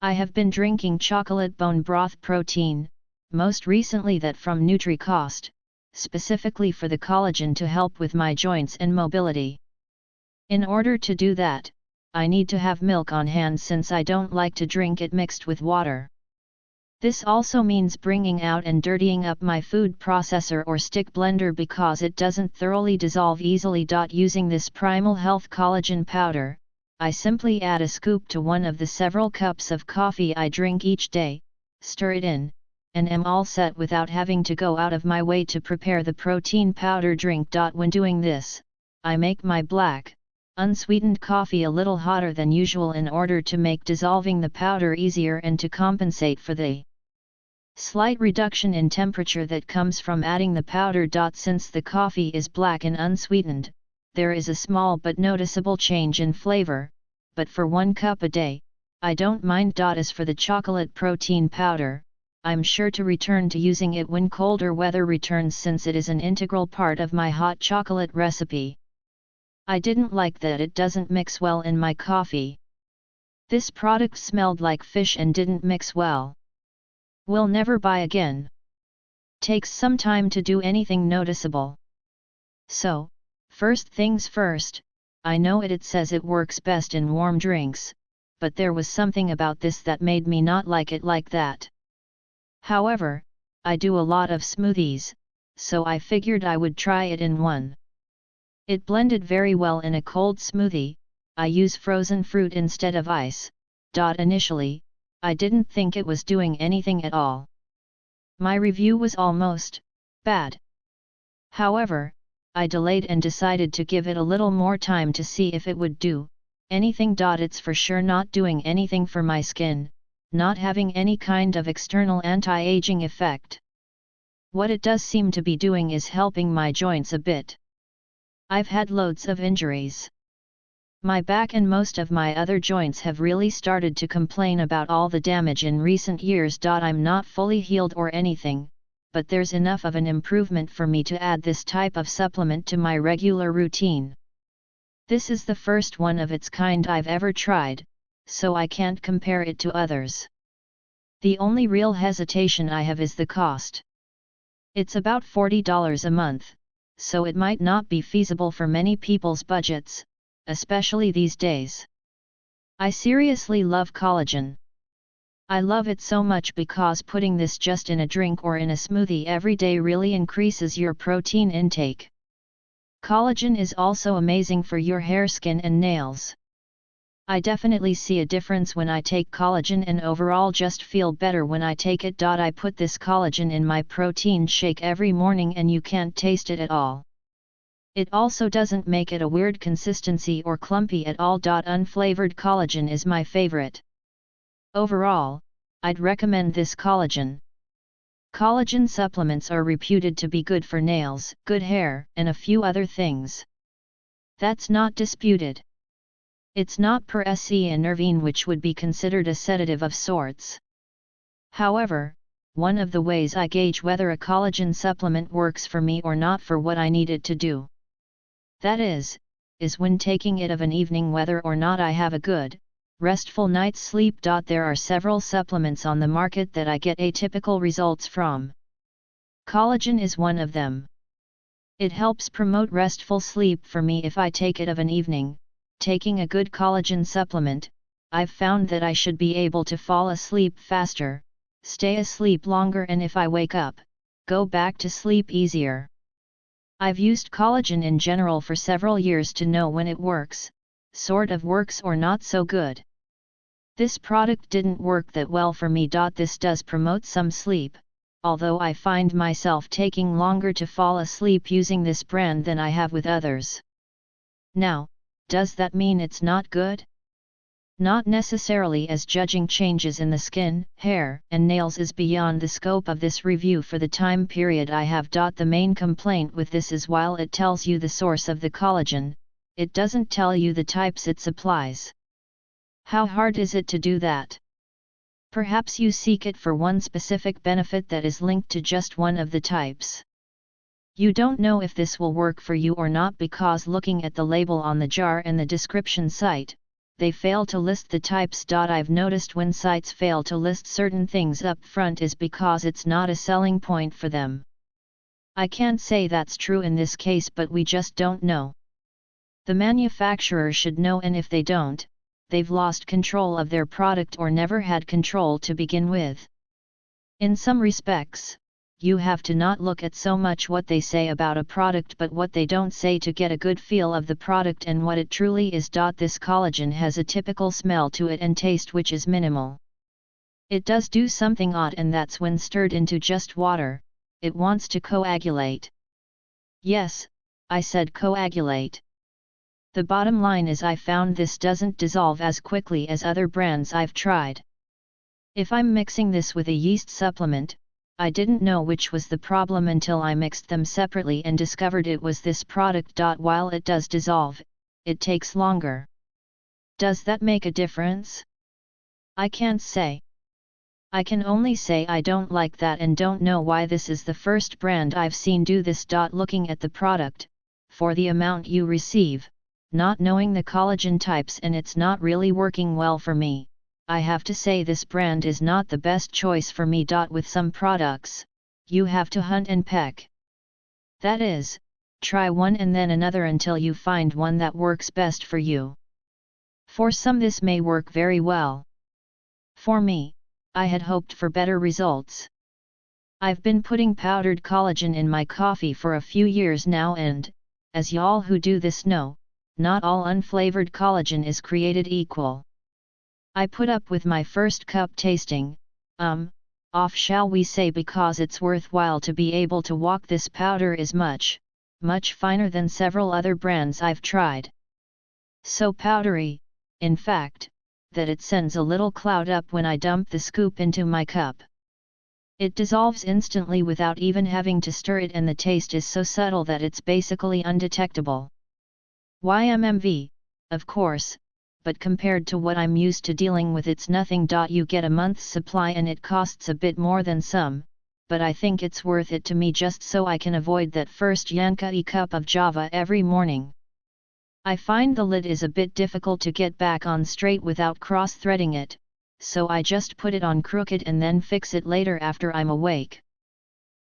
I have been drinking chocolate bone broth protein, most recently that from NutriCost, specifically for the collagen to help with my joints and mobility. In order to do that, I need to have milk on hand since I don't like to drink it mixed with water. This also means bringing out and dirtying up my food processor or stick blender because it doesn't thoroughly dissolve easily. Using this Primal Health collagen powder, I simply add a scoop to one of the several cups of coffee I drink each day, stir it in, and am all set without having to go out of my way to prepare the protein powder drink. When doing this, I make my black, unsweetened coffee a little hotter than usual in order to make dissolving the powder easier and to compensate for the slight reduction in temperature that comes from adding the powder. Since the coffee is black and unsweetened, there is a small but noticeable change in flavor, but for 1 cup a day, I don't mind. As for the chocolate protein powder, I'm sure to return to using it when colder weather returns since it is an integral part of my hot chocolate recipe. I didn't like that it doesn't mix well in my coffee. This product smelled like fish and didn't mix well. Will never buy again. Takes some time to do anything noticeable. So, first things first, I know it says it works best in warm drinks, but there was something about this that made me not like it like that. However, I do a lot of smoothies, so I figured I would try it in one. It blended very well in a cold smoothie. I use frozen fruit instead of ice. Initially, I didn't think it was doing anything at all. My review was almost bad. However, I delayed and decided to give it a little more time to see if it would do anything. It's for sure not doing anything for my skin, not having any kind of external anti-aging effect. What it does seem to be doing is helping my joints a bit. I've had loads of injuries. My back and most of my other joints have really started to complain about all the damage in recent years. I'm not fully healed or anything, but there's enough of an improvement for me to add this type of supplement to my regular routine. This is the first one of its kind I've ever tried, so I can't compare it to others. The only real hesitation I have is the cost. It's about $40 a month, so it might not be feasible for many people's budgets, especially these days. I seriously love collagen. I love it so much because putting this just in a drink or in a smoothie every day really increases your protein intake. Collagen is also amazing for your hair, skin and nails. I definitely see a difference when I take collagen and overall just feel better when I take it. I put this collagen in my protein shake every morning and you can't taste it at all. It also doesn't make it a weird consistency or clumpy at all. Unflavored collagen is my favorite. Overall, I'd recommend this collagen. Collagen supplements are reputed to be good for nails, good hair, and a few other things. That's not disputed. It's not per se a nervine, which would be considered a sedative of sorts. However, one of the ways I gauge whether a collagen supplement works for me or not for what I need it to do. That is when taking it of an evening whether or not I have a good, restful night's sleep. There are several supplements on the market that I get atypical results from. Collagen is one of them. It helps promote restful sleep for me if I take it of an evening. Taking a good collagen supplement, I've found that I should be able to fall asleep faster, stay asleep longer, and if I wake up, go back to sleep easier. I've used collagen in general for several years to know when it works, sort of works, or not so good. This product didn't work that well for me. This does promote some sleep, although I find myself taking longer to fall asleep using this brand than I have with others. Now, does that mean it's not good? Not necessarily, as judging changes in the skin, hair, and nails is beyond the scope of this review for the time period I have. The main complaint with this is while it tells you the source of the collagen, it doesn't tell you the types it supplies. How hard is it to do that? Perhaps you seek it for one specific benefit that is linked to just one of the types. You don't know if this will work for you or not because looking at the label on the jar and the description site, they fail to list the types. I've noticed when sites fail to list certain things up front is because it's not a selling point for them. I can't say that's true in this case, but we just don't know. The manufacturer should know, and if they don't, they've lost control of their product or never had control to begin with. In some respects, you have to not look at so much what they say about a product but what they don't say to get a good feel of the product and what it truly is. This collagen has a typical smell to it and taste which is minimal. It does do something odd, and that's when stirred into just water, it wants to coagulate. Yes, I said coagulate. The bottom line is I found this doesn't dissolve as quickly as other brands I've tried. If I'm mixing this with a yeast supplement, I didn't know which was the problem until I mixed them separately and discovered it was this product. While it does dissolve, it takes longer. Does that make a difference? I can't say. I can only say I don't like that and don't know why this is the first brand I've seen do this. Looking at the product, for the amount you receive, not knowing the collagen types, and it's not really working well for me, I have to say this brand is not the best choice for me. With some products, you have to hunt and peck. That is, try one and then another until you find one that works best for you. For some this may work very well. For me, I had hoped for better results. I've been putting powdered collagen in my coffee for a few years now, and, as y'all who do this know, not all unflavored collagen is created equal. I put up with my first cup tasting, off shall we say, because it's worthwhile to be able to walk. This powder is much, much finer than several other brands I've tried. So powdery, in fact, that it sends a little cloud up when I dump the scoop into my cup. It dissolves instantly without even having to stir it, and the taste is so subtle that it's basically undetectable. YMMV, of course, but compared to what I'm used to dealing with, it's nothing. You get a month's supply and it costs a bit more than some, but I think it's worth it to me just so I can avoid that first Yanka-y cup of Java every morning. I find the lid is a bit difficult to get back on straight without cross-threading it, so I just put it on crooked and then fix it later after I'm awake.